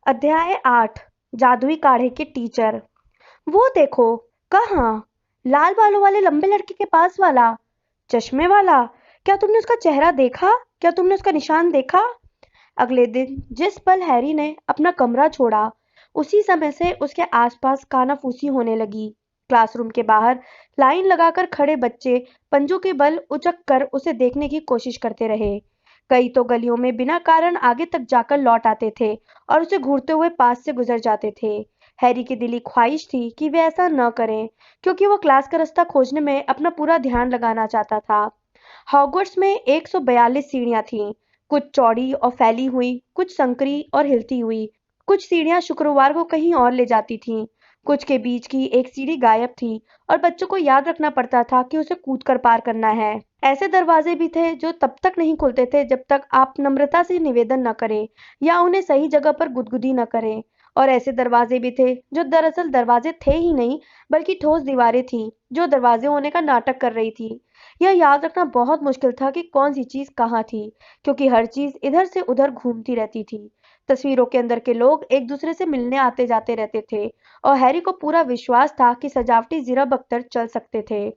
अध्याय 8। जादुई काढ़े के टीचर। वो देखो। कहाँ? लाल बालों वाले लंबे लड़के के पास वाला, चश्मे वाला। क्या तुमने उसका चेहरा देखा? क्या तुमने उसका निशान देखा? अगले दिन जिस पल हैरी ने अपना कमरा छोड़ा, उसी समय से उसके आसपास कानाफूसी होने लगी। क्लासरूम के बाहर लाइन लगाकर खड़े बच्चे पंजों के बल उचक कर उसे देखने की कोशिश करते रहे। कई तो गलियों में बिना कारण आगे तक जाकर लौट आते थे और उसे घूरते हुए पास से गुजर जाते थे। हैरी की दिली ख्वाहिश थी कि वे ऐसा न करें, क्योंकि वो क्लास का रास्ता खोजने में अपना पूरा ध्यान लगाना चाहता था। हॉगवर्ट्स में 142 सीढ़ियां थीं, कुछ चौड़ी और फैली हुई, कुछ संकरी और हिलती हुई। कुछ सीढ़ियां शुक्रवार को कहीं और ले जाती थीं, कुछ के बीच की एक सीढ़ी गायब थी और बच्चों को याद रखना पड़ता था कि उसे कूदकर पार करना है। ऐसे दरवाजे भी थे जो तब तक नहीं खुलते थे जब तक आप नम्रता से निवेदन न करें या उन्हें सही जगह पर गुदगुदी न करें। और ऐसे दरवाजे भी थे जो दरअसल दरवाजे थे ही नहीं, बल्कि ठोस दीवारें थीं जो दरवाजे होने का नाटक कर रही थी। यह याद रखना बहुत मुश्किल था कि कौन सी चीज कहाँ थी, क्योंकि हर चीज इधर से उधर घूमती रहती थी। तस्वीरों के अंदर के लोग एक दूसरे से मिलने आते जाते रहते थे और हैरी को पूरा विश्वास था कि सजावटी जिरह बख्तर चल सकते थे।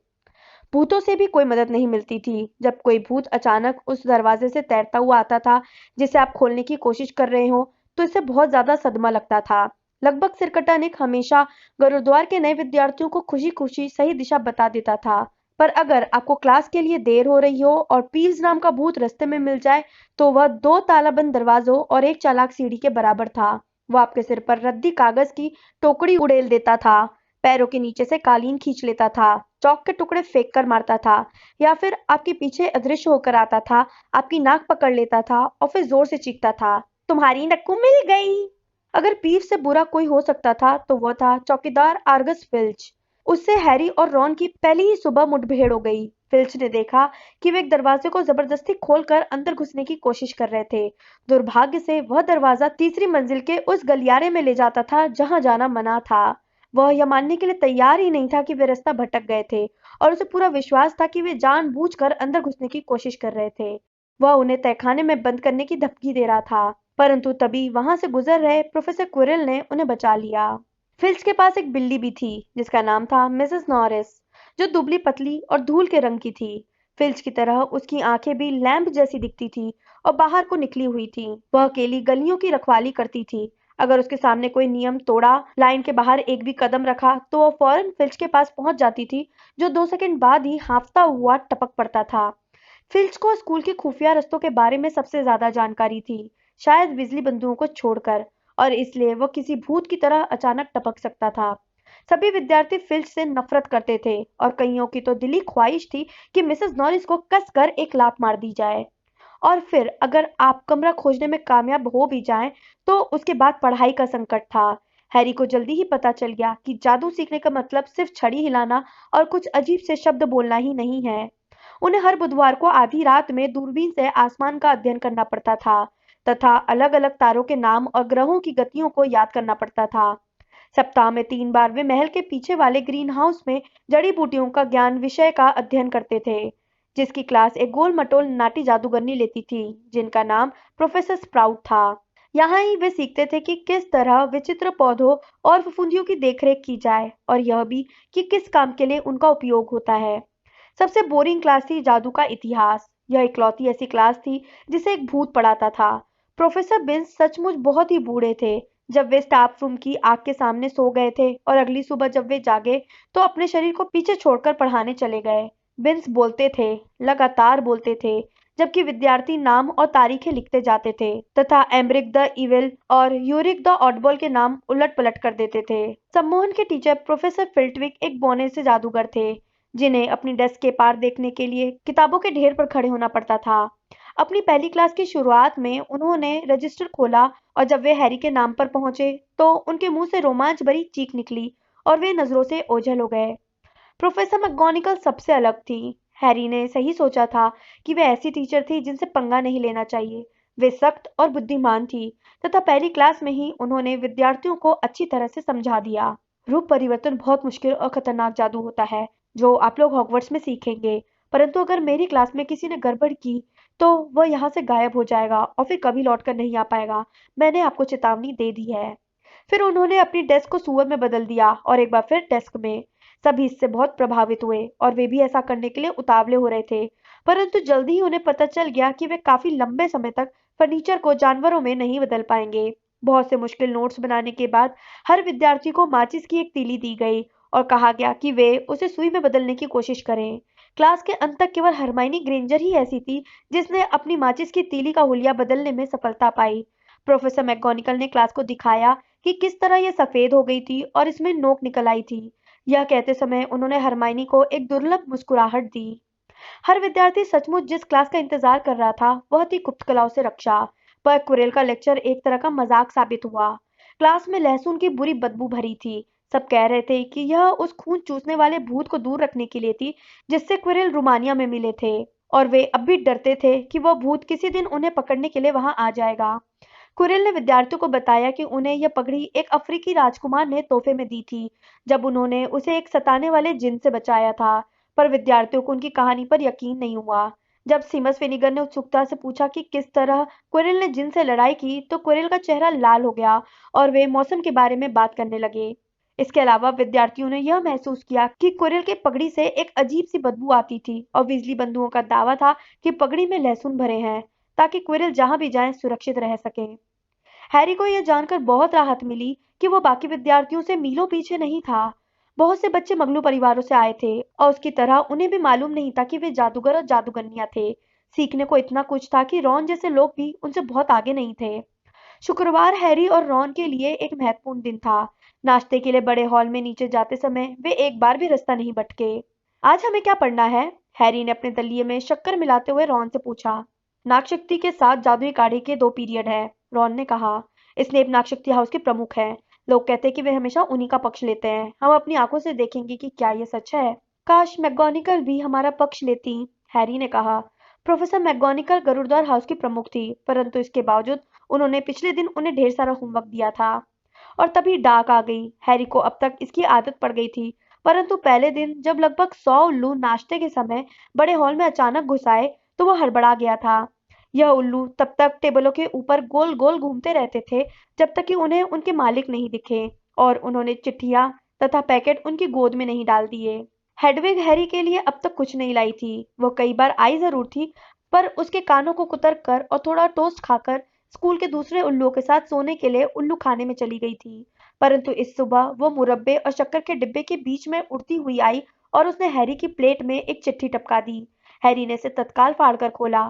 भूतों से भी कोई मदद नहीं मिलती थी। जब कोई भूत अचानक उस दरवाजे से तैरता हुआ आता था जिसे आप खोलने की कोशिश कर रहे हो, तो इससे बहुत ज्यादा सदमा लगता था। लगभग सिरकटा निक हमेशा गुरुद्वार के नए विद्यार्थियों को खुशी खुशी सही दिशा बता देता था। पर अगर आपको क्लास के लिए देर हो रही हो और पील्स नाम का भूत रास्ते में मिल जाए, तो वह 2 तालाबंद दरवाजों और एक चालाक सीढ़ी के बराबर था। वो आपके सिर पर रद्दी कागज की टोकरी उड़ेल देता था, पैरों के नीचे से कालीन खींच लेता था, चौक के टुकड़े फेंक कर मारता था, या फिर आपके पीछे अदृश्य होकर आता था, आपकी नाक पकड़ लेता था और फिर जोर से चीखता था, तुम्हारी नक्कू मिल गई। अगर पीठ से बुरा कोई हो सकता था तो वह था चौकीदार आर्गस फिल्च। उससे हैरी और रॉन की पहली ही सुबह मुठभेड़ हो गई। फिल्च ने देखा कि वे एक दरवाजे को जबरदस्ती खोलकर अंदर घुसने की कोशिश कर रहे थे। दुर्भाग्य से वह दरवाजा तीसरी मंजिल के उस गलियारे में ले जाता था जहां जाना मना था। वह यह मानने के लिए तैयार ही नहीं था कि वे रास्ता भटक गए थे, और उसे पूरा विश्वास था कि वे जानबूझकर अंदर घुसने की कोशिश कर रहे थे। वह उन्हें तहखाने में बंद करने की धमकी दे रहा था, परंतु तभी वहां से गुजर रहे प्रोफेसर क्विरल ने उन्हें बचा लिया। फिल्च के पास एक बिल्ली भी थी जिसका नाम था मिसेस नॉरिस, जो दुबली पतली और धूल के रंग की थी। फिल्च की तरह उसकी आंखें भी लैंप जैसी दिखती थी और बाहर को निकली हुई थी। वह अकेली गलियों की रखवाली करती थी। अगर उसके सामने कोई नियम तोड़ा, लाइन के बाहर एक भी कदम रखा, तो वह फौरन फिल्च के पास पहुंच जाती थी, जो 2 सेकंड बाद ही हांफता हुआ टपक पड़ता था। फिल्च को स्कूल के खुफिया रास्तों के बारे में सबसे ज्यादा जानकारी थी, शायद बिजली बंदूकों को छोड़कर, और इसलिए वह किसी भूत की तरह अचानक टपक सकता था। सभी विद्यार्थी फिल्च से नफरत करते थे और कईयों की तो दिली ख्वाहिश थी कि मिसेस नॉरिस को कसकर एक लात मार दी जाए। और फिर अगर आप कमरा खोजने में कामयाब हो भी जाएं, तो उसके बाद पढ़ाई का संकट था। हैरी को जल्दी ही पता चल गया कि जादू सीखने का मतलब सिर्फ छड़ी हिलाना और कुछ अजीब से शब्द बोलना ही नहीं है। उन्हें हर बुधवार को आधी रात में दूरबीन से आसमान का अध्ययन करना पड़ता था तथा अलग-अलग तारों के नाम और ग्रहों की गतियों को याद करना पड़ता था। सप्ताह में 3 बार वे महल के पीछे वाले ग्रीन हाउस में जड़ी बूटियों का ज्ञान विषय का अध्ययन करते थे, जिसकी क्लास एक गोल मटोल नाटी जादूगरनी लेती थी जिनका नाम प्रोफेसर स्प्राउट था। यहाँ ही वे सीखते थे कि किस तरह विचित्र पौधों और फफूंदियों की देखरेख की जाए, और यह भी कि किस काम के लिए उनका उपयोग होता है। सबसे बोरिंग क्लास थी जादू का इतिहास। यह इकलौती ऐसी क्लास थी जिसे एक भूत पढ़ाता था। प्रोफेसर बिन्स सचमुच बहुत ही बूढ़े थे जब वे स्टाफ रूम की आग के सामने सो गए थे, और अगली सुबह जब वे जागे तो अपने शरीर को पीछे छोड़कर पढ़ाने चले गए। बिन्स बोलते थे, लगातार बोलते थे, जबकि विद्यार्थी नाम और तारीखें लिखते जाते थे तथा एम्ब्रिक द इविल और यूरिक द ऑडबॉल के नाम उलट पलट कर देते थे। सम्मोहन के टीचर प्रोफेसर फिल्टविक एक बौने से जादूगर थे जिन्हें अपनी डेस्क के पार देखने के लिए किताबों के ढेर पर खड़े होना पड़ता था। अपनी पहली क्लास की शुरुआत में उन्होंने रजिस्टर खोला, और जब वे हैरी के नाम पर पहुंचे तो उनके मुंह से रोमांच भरी चीख निकली और वे नजरों से ओझल हो गए। प्रोफेसर मैकगोनागल सबसे अलग थी। हैरी ने सही सोचा था कि वे ऐसी टीचर थी जिनसे पंगा नहीं लेना चाहिए। वे सख्त और बुद्धिमान थी तथा पहली क्लास में ही उन्होंने विद्यार्थियों को अच्छी तरह से समझा दिया। रूप परिवर्तन बहुत मुश्किल और खतरनाक जादू होता है जो आप लोग हॉगवर्ट्स में सीखेंगे, परंतु अगर मेरी क्लास में किसी ने गड़बड़ की तो वह यहाँ से गायब हो जाएगा और फिर कभी लौटकर नहीं आ पाएगा। मैंने आपको चेतावनी दे दी है। फिर उन्होंने अपनी डेस्क को सुअर में बदल दिया और एक बार फिर डेस्क में। सभी इससे बहुत प्रभावित हुए और वे भी ऐसा करने के लिए उतावले हो रहे थे, परंतु जल्दी ही उन्हें पता चल गया कि वे काफी लंबे समय तक फर्नीचर को जानवरों में नहीं बदल पाएंगे। बहुत से मुश्किल नोट्स बनाने के बाद हर विद्यार्थी को माचिस की एक तीली दी गई और कहा गया कि वे उसे सुई में बदलने की कोशिश करें। क्लास के अंत तक केवल हरमाइनी ग्रेंजर ही ऐसी थी जिसने अपनी माचिस की तीली का हुलिया बदलने में सफलता पाई। प्रोफेसर मैकगोनिकल ने क्लास को दिखाया कि किस तरह यह सफेद हो गई थी और इसमें नोक निकल आई थी। यह कहते समय उन्होंने हरमाइनी को एक दुर्लभ मुस्कुराहट दी। हर विद्यार्थी सचमुच जिस क्लास का इंतजार कर रहा था वह थी गुप्त कलाओं से रक्षा। पर कुरेल का लेक्चर एक तरह का मजाक साबित हुआ। क्लास में लहसुन की बुरी बदबू भरी थी। सब कह रहे थे कि यह उस खून चूसने वाले भूत को दूर रखने के लिए थी जिससे क्विरेल रोमानिया में मिले थे, और वे अब भी डरते थे कि वह भूत किसी दिन उन्हें पकड़ने के लिए वहां आ जाएगा। कुरिल ने विद्यार्थियों को बताया कि उन्हें यह पगड़ी एक अफ्रीकी राजकुमार ने तोहफे में दी थी जब उन्होंने उसे एक सताने वाले जिन से बचाया था। पर विद्यार्थियों को उनकी कहानी पर यकीन नहीं हुआ। जब सीमस फिनिगर ने उत्सुकता से पूछा कि किस तरह कुरिल ने जिन से लड़ाई की तो कुरिल का चेहरा लाल हो गया और वे मौसम के बारे में बात करने लगे। इसके अलावा विद्यार्थियों ने यह महसूस किया कि कुरिल के पगड़ी से एक अजीब सी बदबू आती थी और बिजली बंधुओं का दावा था कि पगड़ी में लहसुन भरे हैं ताकि कुरिल जहां भी जाए सुरक्षित रह सके। हैरी को यह जानकर बहुत राहत मिली कि वो बाकी विद्यार्थियों से मीलों पीछे नहीं था। बहुत से बच्चे मगलू परिवारों से आए थे और उसकी तरह उन्हें भी मालूम नहीं था कि वे जादूगर और जादूगरनियां थे। सीखने को इतना कुछ था कि रॉन जैसे लोग भी उनसे बहुत आगे नहीं थे। शुक्रवार हैरी और रॉन के लिए एक महत्वपूर्ण दिन था। नाश्ते के लिए बड़े हॉल में नीचे जाते समय वे एक बार भी रास्ता नहीं भटके। आज हमें क्या पढ़ना है? हैरी ने अपने दलिये में शक्कर मिलाते हुए रॉन से पूछा। नागशक्ति के साथ जादुई काढ़े के 2 पीरियड है, रॉन ने कहा। स्नेप नागशक्ति हाउस के प्रमुख हैं। लोग कहते हैं कि वे हमेशा उन्हीं का पक्ष लेते हैं। हम अपनी आंखों से देखेंगे कि क्या ये सच है। काश मैकगोनिकल भी हमारा पक्ष लेती, हैरी ने कहा। प्रोफेसर मैकगोनिकल गरुड़द्वार हाउस की प्रमुख थी, परंतु इसके बावजूद उन्होंने पिछले दिन उन्हें ढेर सारा होमवर्क दिया था। और तभी डाक आ गई। हैरी को अब तक इसकी आदत पड़ गई थी, परंतु पहले दिन जब लगभग 100 उल्लू नाश्ते के समय बड़े हॉल में अचानक घुस आए तो वह हड़बड़ा गया था। यह उल्लू तब तक टेबलों के ऊपर गोल गोल घूमते रहते थे जब तक कि उन्हें उनके मालिक नहीं दिखे और उन्होंने चिट्ठियां तथा पैकेट उनकी गोद में नहीं डाल दिए। हेडविग हैरी के लिए अब तक कुछ नहीं लाई थी। वह कई बार आई जरूर थी, पर उसके कानों को कुतर कर और थोड़ा टोस्ट खाकर स्कूल के दूसरे उल्लुओं के साथ सोने के लिए उल्लू खाने में चली गई थी। परंतु इस सुबह वो मुरब्बे और शक्कर के डिब्बे के बीच में उड़ती हुई आई और उसने हैरी की प्लेट में एक चिट्ठी टपका दी। हैरी ने इसे तत्काल फाड़कर खोला।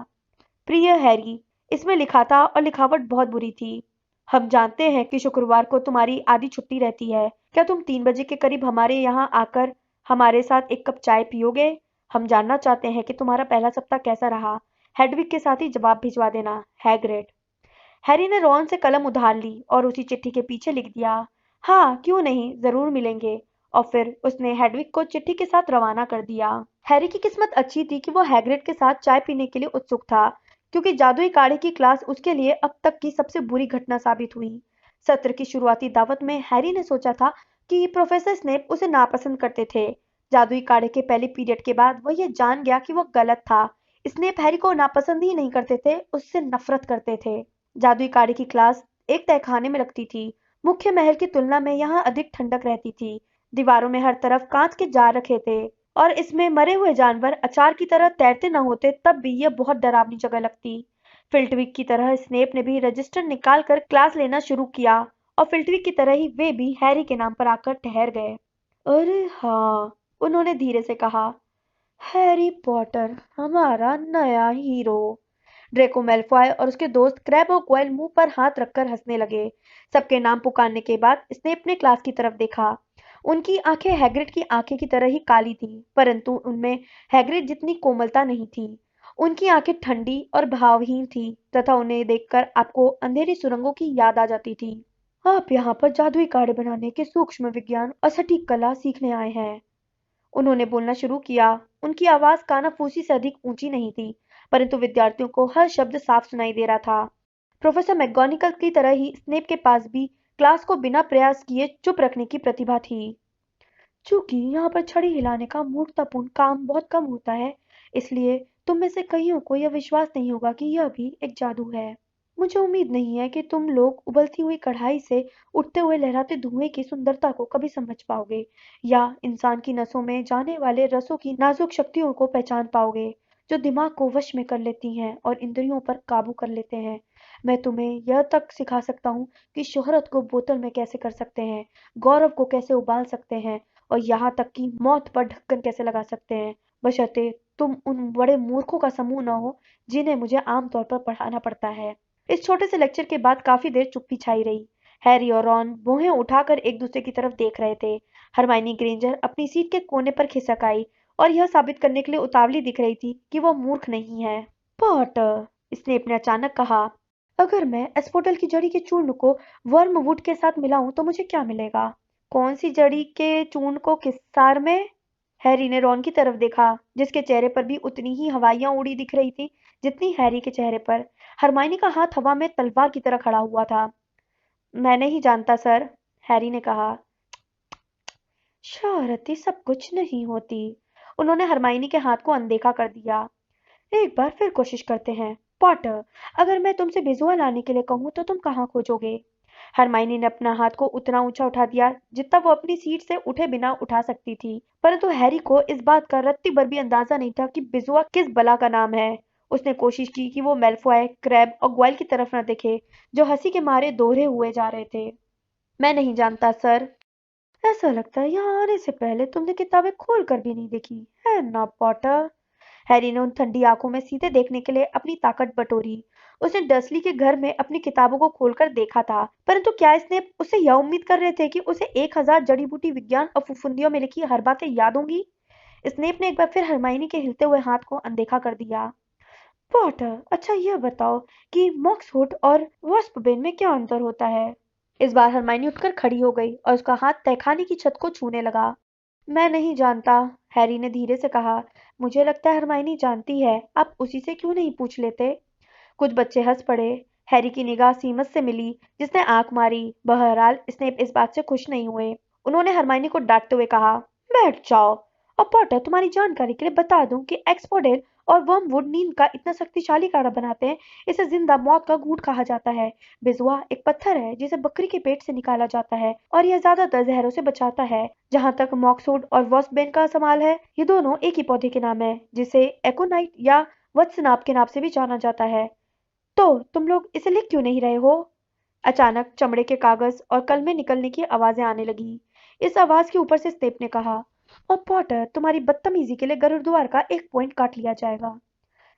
प्रिय हैरी, इसमें लिखा था और लिखावट बहुत बुरी थी। हम जानते हैं कि शुक्रवार को तुम्हारी आधी छुट्टी रहती है। क्या तुम 3 बजे के करीब हमारे यहाँ आकर हमारे साथ एक कप चाय पियोगे? हम जानना चाहते हैं कि तुम्हारा पहला सप्ताह कैसा रहा। हेडविग के साथ ही जवाब भिजवा देना, हैग्रिड। हैरी ने रॉन से कलम उधार ली और उसी चिट्ठी के पीछे लिख दिया, हाँ क्यों नहीं, जरूर मिलेंगे। और फिर उसने हेडविग को चिट्ठी के साथ रवाना कर दिया। हैरी की किस्मत अच्छी थी कि वो हैग्रिड के साथ चाय पीने के लिए उत्सुक था, क्योंकि जादुई काढ़े की क्लास उसके लिए अब तक की सबसे बुरी घटना साबित हुई। सत्र की शुरुआती दावत में हैरी ने सोचा था कि प्रोफेसर स्नेप उसे नापसंद करते थे। जादुई काढ़े के पहले पीरियड के बाद वह यह जान गया कि वह गलत था। स्नेप हैरी को नापसंद ही नहीं करते थे, उससे नफरत करते थे। जादुई काढ़े की क्लास एक तहखाने में लगती थी। मुख्य महल की तुलना में यहाँ अधिक ठंडक रहती थी। दीवारों में हर तरफ कांच के जार रखे थे और इसमें मरे हुए जानवर अचार की तरह तैरते न होते तब भी यह बहुत डरावनी जगह लगती। फिल्टविक की तरह स्नेप ने भी रजिस्टर निकाल कर क्लास लेना शुरू किया और फिल्टविक की तरह ही वे भी हैरी के नाम पर आकर ठहर गए। अरे हाँ, उन्होंने धीरे से कहा, हैरी पॉटर हमारा नया हीरो। ड्रेको मेल्फॉय और उसके दोस्त क्रैब और क्वाइल मुंह पर हाथ रखकर हंसने लगे। सबके नाम पुकारने के बाद स्नेप ने क्लास की तरफ देखा। उनकी आंखें हैग्रिड की आंखें की तरह ही काली थीं, परंतु उनमें हैग्रिड जितनी कोमलता नहीं थी। उनकी आंखें ठंडी और भावहीन थी तथा उन्हें देखकर आपको अंधेरी सुरंगों की याद आ जाती थी। आप यहाँ पर जादुई काढ़े बनाने के सूक्ष्म विज्ञान और सटीक कला सीखने आए हैं, उन्होंने बोलना शुरू किया। उनकी आवाज कानाफूसी से अधिक ऊंची नहीं थी, परंतु विद्यार्थियों को हर शब्द साफ सुनाई दे रहा था। प्रोफेसर मैकगोनिकल की तरह ही स्नेप के पास भी क्लास को बिना प्रयास किए चुप रखने की प्रतिभा थी। चूंकि यहाँ पर छड़ी हिलाने का मूर्खतापूर्ण काम बहुत कम होता है, इसलिए तुम में से कईयों को यह विश्वास नहीं होगा कि यह भी एक जादू है। मुझे उम्मीद नहीं है कि तुम लोग उबलती हुई कढ़ाई से उठते हुए लहराते धुएं की सुंदरता को कभी समझ पाओगे, या इंसान की नसों में जाने वाले रसों की नाजुक शक्तियों को पहचान पाओगे, जो दिमाग को वश में कर लेती हैं और इंद्रियों पर काबू कर लेते हैं। मैं तुम्हें यह तक सिखा सकता हूँ कि शोहरत को बोतल में कैसे कर सकते हैं, गौरव को कैसे उबाल सकते हैं, और यहाँ तक कि मौत पर ढक्कन कैसे लगा सकते हैं, बशर्ते तुम उन बड़े मूर्खों का समूह न हो जिन्हें मुझे आमतौर पर पढ़ाना पड़ता है। इस छोटे से लेक्चर के बाद काफी देर चुप्पी छाई रही। हैरी और रॉन भौहें उठाकर एक दूसरे की तरफ देख रहे थे। हरमाइनी ग्रेंजर अपनी सीट के कोने पर खिसक आई और यह साबित करने के लिए उतावली दिख रही थी कि वह मूर्ख नहीं है। पॉटर, स्नेप ने अचानक कहा, अगर मैं एस्फोडल की जड़ी के चूर्ण को वर्मवुड के साथ मिलाऊं तो मुझे क्या मिलेगा? कौन सी जड़ी के चूर्ण को किस सार में? हैरी ने रॉन की तरफ देखा, जिसके चेहरे पर भी उतनी ही हवाइयां उड़ी दिख रही थी जितनी हैरी के चेहरे पर। हरमाइनी का हाथ हवा में तलवार की तरह खड़ा हुआ था। मैं नहीं जानता सर, हैरी ने कहा। शरारती सब कुछ नहीं होती। उन्होंने हरमाइनी के हाथ को अनदेखा कर दिया। एक बार फिर कोशिश करते हैं। पॉटर, अगर मैं तुमसे बिजुआ लाने के लिए कहूँ तो तुम कहाँ खोजोगे? हरमाइनी ने अपना हाथ को उतना ऊंचा उठा दिया जितना वो अपनी सीट से उठे बिना उठा सकती थी, परंतु हैरी को इस बात का रत्ती भर भी अंदाजा नहीं था कि बिजुआ किस बला का नाम है। उसने कोशिश की कि वो मेल्फॉय, क्रैब और ग्वाइल की तरफ न देखे, जो हंसी के मारे दोहरे हुए जा रहे थे। मैं नहीं जानता सर। ऐसा लगता है यहाँ आने से पहले तुमने किताबें खोल कर भी नहीं देखी है ना पॉटर? हैरी ने उन ठंडी आंखों में सीधे देखने के लिए अपनी ताकत बटोरी। उसने डर्सली के घर में अपनी किताबों को खोलकर देखा था, परंतु क्या स्नेप उससे यह उम्मीद कर रहे थे कि उसे 1000 जड़ी बूटी विज्ञान और फुफुंदियों में लिखी हर बातें याद होंगी? स्नेप ने एक बार फिर हरमाइनी के हिलते हुए हाथ को अनदेखा कर दिया। पॉटर, अच्छा यह बताओ कि मॉक्सहुड और वॉस्पबेन में क्या अंतर होता है? इस बार हरमाइनी उठकर खड़ी हो गई और उसका हाथ तहखाने की छत को छूने लगा। मैं नहीं जानता, हैरी ने धीरे से कहा। मुझे लगता है हरमाइनी जानती है, आप उसी से क्यों नहीं पूछ लेते? कुछ बच्चे हंस पड़े। हैरी की निगाह सीमस से मिली, जिसने आंख मारी। बहरहाल स्नेप इस बात से खुश नहीं हुए। उन्होंने हरमाइनी को डांटते हुए कहा, बैठ जाओ। और पॉटर, तुम्हारी जानकारी के लिए बता दूं कि एक्सफोडेल और वर्मवुड नींद का इतना शक्तिशाली काढ़ा बनाते हैं, इसे जिंदा मौत का घूंट कहा जाता है। बिजुआ एक पत्थर है जिसे बकरी के पेट से निकाला जाता है और यह ज्यादातर जहरों से बचाता है। जहाँ तक मॉक्सहुड और वॉस्पबेन का सवाल है, ये दोनों एक ही पौधे के नाम है जिसे एकोनाइट या वत्सनाप के नाम से भी जाना जाता है। तो तुम लोग इसे लिख क्यों नहीं रहे हो? अचानक चमड़े के कागज और कलमें निकलने की आवाजें आने लगी। इस आवाज के ऊपर से स्नेप ने कहा, और पॉटर, तुम्हारी बदतमीजी के लिए गरुड़द्वार का 1 पॉइंट काट लिया जाएगा।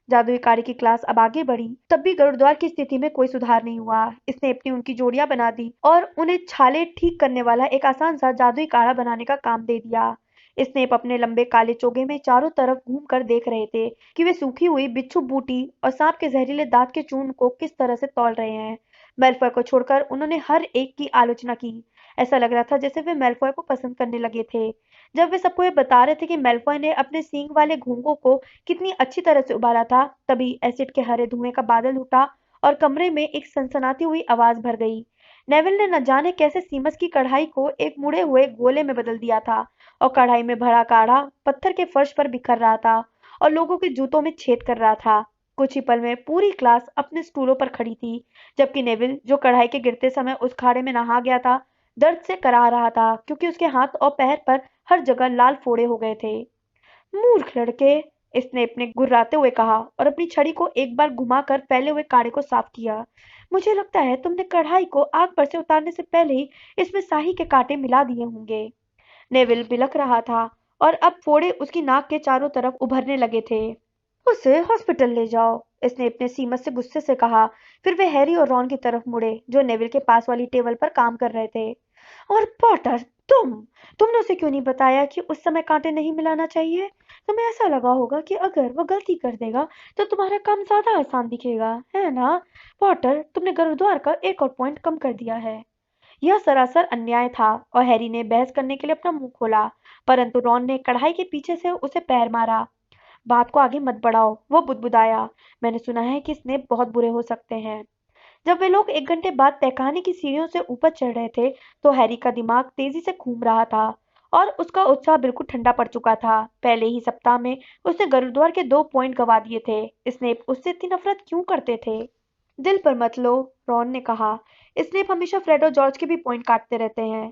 जादुई काढ़े की क्लास अब आगे बढ़ी, तब भी गरुड़द्वार की स्थिति में कोई सुधार नहीं हुआ। स्नेप ने उनकी जोड़ियां बना दी और उन्हें छाले ठीक करने वाला एक आसान सा जादुई काढ़ा बनाने का काम दे दिया। स्नेप अपने लंबे काले चोगे में चारों तरफ घूम कर देख रहे थे कि वे सूखी हुई बिच्छू बूटी और सांप के जहरीले दांत के चूर्ण को किस तरह से तौल रहे हैं। मेल्फॉय को छोड़कर उन्होंने हर एक की आलोचना की। ऐसा लग रहा था जैसे वे मेल्फॉय को पसंद करने लगे थे। जब वे सबको ये बता रहे थे कि मेल्फॉय ने अपने सींग वाले घोंघों को कितनी अच्छी तरह से उबाला था, तभी एसिड के हरे धुएं का बादल उठा और कमरे में एक सनसनाती हुई आवाज भर गई। नेविल ने न जाने कैसे सीमस की कढ़ाई को एक मुड़े हुए गोले में बदल दिया था, और कढ़ाई में भरा काढ़ा पत्थर के फर्श पर बिखर रहा था और लोगों के जूतों में छेद कर रहा था। कुछ ही पल में पूरी क्लास अपने स्टूलों पर खड़ी थी, जबकि नेविल, जो कढ़ाई के गिरते समय उस खाड़े में नहा गया था, दर्द से कराह रहा था क्योंकि उसके हाथ और पैर पर हर जगह लाल फोड़े हो गए थे। मूर्ख लड़के, स्नेप ने गुर्राते हुए कहा और अपनी छड़ी को एक बार घुमाकर फैले हुए काढ़े को साफ किया। मुझे लगता है तुमने कढ़ाई को आग पर से उतारने से पहले ही इसमें स्याही के कांटे मिला दिए होंगे। नेविल बिलख रहा था और अब फोड़े उसकी नाक के चारों तरफ उभरने लगे थे। उसे हॉस्पिटल ले जाओ, स्नेप ने सीमस से गुस्से से कहा। फिर वे हैरी और रॉन की तरफ मुड़े, जो नेविल के पास वाली टेबल पर काम कर रहे थे। और पॉटर, तुमने उसे क्यों नहीं बताया कि उस समय कांटे नहीं मिलाना चाहिए? तुम्हें ऐसा लगा होगा कि अगर वो गलती कर देगा तो तुम्हारा काम ज्यादा आसान दिखेगा, है ना? पॉटर, तुमने गुरुद्वार का एक और पॉइंट कम कर दिया है। यह सरासर अन्याय था और हैरी ने बहस करने के लिए अपना मुंह खोला, परंतु रॉन ने कढ़ाई के पीछे से उसे पैर मारा। बात को आगे मत बढ़ाओ, वो बुदबुदाया। मैंने सुना है कि स्नेप बहुत बुरे हो सकते हैं। जब वे लोग 1 घंटे बाद तहखाने की सीढ़ियों से ऊपर चढ़ रहे थे, तो हैरी का दिमाग तेजी से घूम रहा था और उसका उत्साह बिल्कुल ठंडा पड़ चुका था। पहले ही सप्ताह में उसने गुरुद्वार के 2 पॉइंट गवा दिए थे। स्नेप उससे इतनी नफरत क्यों करते थे? दिल पर मत लो, रॉन ने कहा। स्नेप हमेशा फ्रेड और जॉर्ज के भी पॉइंट काटते रहते हैं।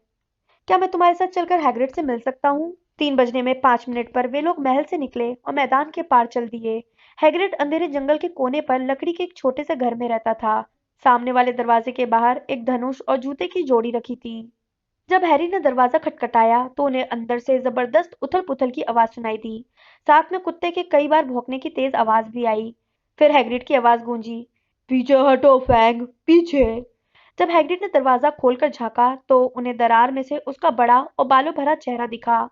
क्या मैं तुम्हारे साथ चलकर हैग्रिड से मिल सकता हूँ? 3 बजने में 5 मिनट पर वे लोग महल से निकले और मैदान के पार चल दिए। हैग्रिड अंधेरे जंगल के कोने पर लकड़ी के एक छोटे से घर में रहता था। सामने वाले दरवाजे के बाहर एक धनुष और जूते की जोड़ी रखी थी। जब हैरी ने दरवाजा खटखटाया तो उन्हें अंदर से जबरदस्त उथल-पुथल की आवाज सुनाई दी। साथ में कुत्ते के कई बार भौंकने की तेज आवाज भी आई। फिर हैग्रिड की आवाज गूंजी, पीछे हटो फैंग, पीछे। जब हैग्रिड ने दरवाजा खोलकर झांका तो उन्हें दरार में से उसका बड़ा और बालों भरा चेहरा दिखा।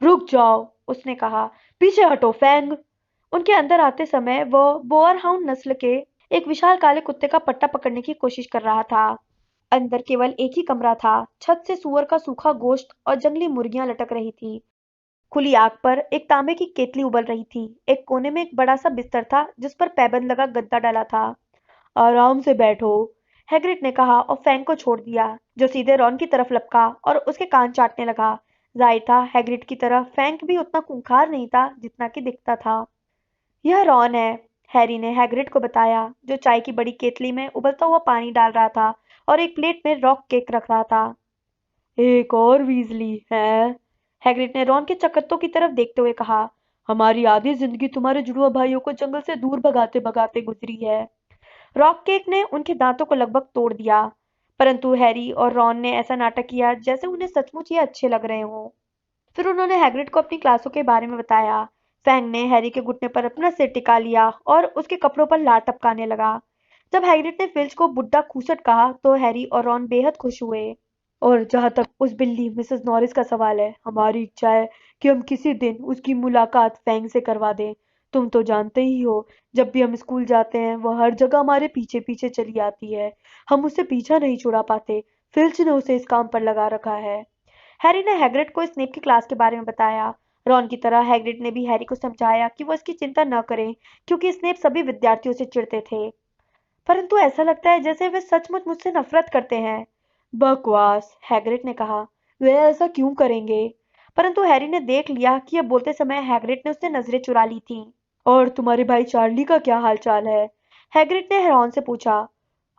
रुक जाओ, उसने कहा, पीछे हटो फैंग। उनके अंदर आते समय वह बोअरहाउंड नस्ल के एक विशाल काले कुत्ते का पट्टा पकड़ने की कोशिश कर रहा था। अंदर केवल एक ही कमरा था। छत से सूअर का सूखा गोश्त और जंगली मुर्गियां लटक रही थी। खुली आग पर एक तांबे की केतली उबल रही थी। एक कोने में एक बड़ा सा बिस्तर था जिस पर पैबंद लगा गद्दा डाला था। आराम से बैठो, हैग्रिड ने कहा और फैंग को छोड़ दिया, जो सीधे रॉन की तरफ लपका और उसके कान चाटने लगा। जाहिर था हैग्रिड की तरह फैंग भी उतना खूंखार नहीं था जितना कि दिखता था। यह रॉन है, हैरी ने हैग्रिड को बताया, जो चाय की बड़ी केतली में उबलता हुआ पानी डाल रहा था और एक प्लेट में रॉक केक रख रहा था। एक और वीजली है, हैग्रिड ने रॉन के चकत्तों की तरफ देखते हुए कहा। हमारी आधी जिंदगी तुम्हारे जुड़वा भाइयों को जंगल से दूर भगाते भगाते गुजरी है। रॉक केक ने उनके दांतों को लगभग तोड़ दिया, परंतु हैरी और रॉन ने ऐसा नाटक किया जैसे उन्हें सचमुच ये अच्छे लग रहे हों। फिर उन्होंने हैग्रिड को अपनी क्लासों के बारे में बताया। फैंग ने हैरी के घुटने पर अपना सिर टिका लिया और उसके कपड़ों पर लार टपकाने लगा। जब हैग्रिड ने फिल्च को बुड्ढा खूसट कहा तो हैरी और रॉन बेहद खुश हुए। और जहां तक उस बिल्ली मिसेस नॉरिस का सवाल है, हमारी इच्छा है कि हम किसी दिन उसकी मुलाकात फैंग से करवा दें। तुम तो जानते ही हो, जब भी हम स्कूल जाते हैं वह हर जगह हमारे पीछे पीछे चली आती है। हम उससे पीछा नहीं छुड़ा पाते। फिल्च ने उसे इस काम पर लगा रखा है। हैरी ने हैग्रिड को स्नेप की क्लास के बारे में बताया। रॉन की तरह हैग्रिड ने भी हैरी को समझाया कि वो इसकी चिंता न करे, क्योंकि स्नेप सभी विद्यार्थियों से चिढ़ते थे। परंतु ऐसा लगता है जैसे वे सचमुच मुझसे नफरत करते हैं। बकवास, हैग्रिड ने कहा। वे ऐसा क्यों करेंगे? परंतु हैरी ने देख लिया कि यह बोलते समय हैग्रिड ने उससे नजरें चुरा ली थीं। और तुम्हारे भाई चार्ली का क्या हालचाल है? हैग्रिड ने रॉन से पूछा।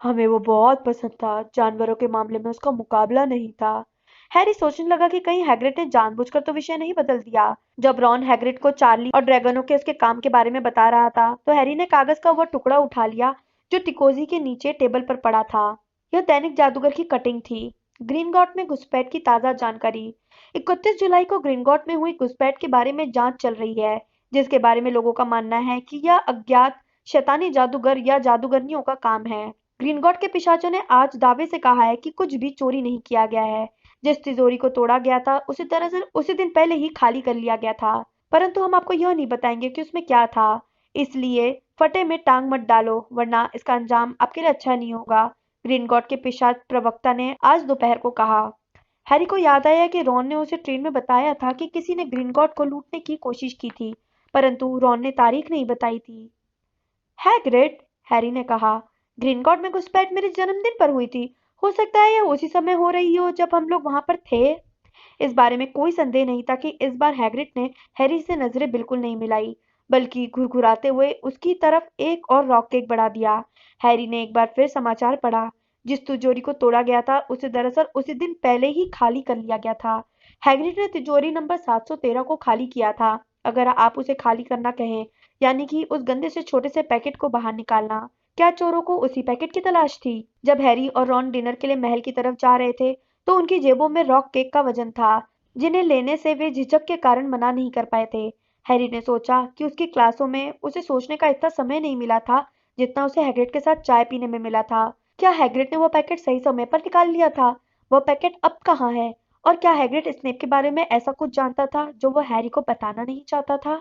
हमें वो बहुत पसंद था। जानवरों के मामले में उसका मुकाबला नहीं था। हैरी सोचने लगा कि कहीं हैग्रिड ने जानबूझकर तो विषय नहीं बदल दिया। जब रॉन हैग्रिड को चार्ली और ड्रैगनों के उसके काम के बारे में बता रहा था तो हैरी ने कागज का वह टुकड़ा उठा लिया जो टिकोजी के नीचे टेबल पर पड़ा था। यह दैनिक जादूगर की कटिंग थी। ग्रीनगॉट में घुसपैठ की ताजा जानकारी। 31 जुलाई को ग्रीनगॉट में हुई घुसपैठ के बारे में जांच चल रही है, जिसके बारे में लोगों का मानना है कि यह अज्ञात शैतानी जादूगर या जादूगरनियों का काम है। ग्रीनगॉट के पिशाचों ने आज दावे से कहा है कि कुछ भी चोरी नहीं किया गया है। जिस तिजोरी को तोड़ा गया था उसे दरअसल उसी दिन पहले ही खाली कर लिया गया था, परंतु हम आपको यह नहीं बताएंगे कि उसमें क्या था। इसलिए फटे में टांग मत डालो, वरना इसका अंजाम आपके लिए अच्छा नहीं होगा, ग्रीनगॉट के पिशाच प्रवक्ता ने आज दोपहर को कहा। हैरी को याद आया कि रॉन ने उसे ट्रेन में बताया था कि किसी ने ग्रीनगॉट को लूटने की कोशिश की थी, परंतु रॉन ने तारीख नहीं बताई थी। हैग्रिड, हैरी ने कहा, ग्रीनगॉट में घुसपैठ मेरे जन्मदिन पर हुई थी। हो सकता है यह उसी समय हो रही हो जब हम लोग वहां पर थे। इस बारे में कोई संदेह नहीं था कि इस बार हैग्रिड ने हैरी से नजरें बिल्कुल नहीं मिलाई, बल्कि घुरघुराते हुए उसकी तरफ एक और रॉक केक बढ़ा दिया। हैरी ने एक बार फिर समाचार पढ़ा। जिस तिजोरी को तोड़ा गया था उसे दरअसल उसी दिन पहले ही खाली कर लिया गया था। हैग्रिड ने तिजोरी नंबर 713 को खाली किया था। अगर आप उसे खाली करना कहें, यानी कि उस गंदे से छोटे से पैकेट को बाहर निकालना। क्या चोरों को उसी पैकेट की तलाश थी? जब हैरी और रॉन डिनर के लिए महल की तरफ जा रहे थे तो उनकी जेबों में रॉक केक का वजन था, जिन्हें लेने से वे झिझक के कारण मना नहीं कर पाए थे। हैरी ने सोचा कि उसकी क्लासों में उसे सोचने का इतना समय नहीं मिला था जितना उसे हैग्रिड के साथ चाय पीने में मिला था। क्या हैग्रिड ने वो पैकेट सही समय पर निकाल लिया था? वह पैकेट अब कहाँ है? और क्या हैग्रिड स्नेप के बारे में ऐसा कुछ जानता था जो वह हैरी को बताना नहीं चाहता था?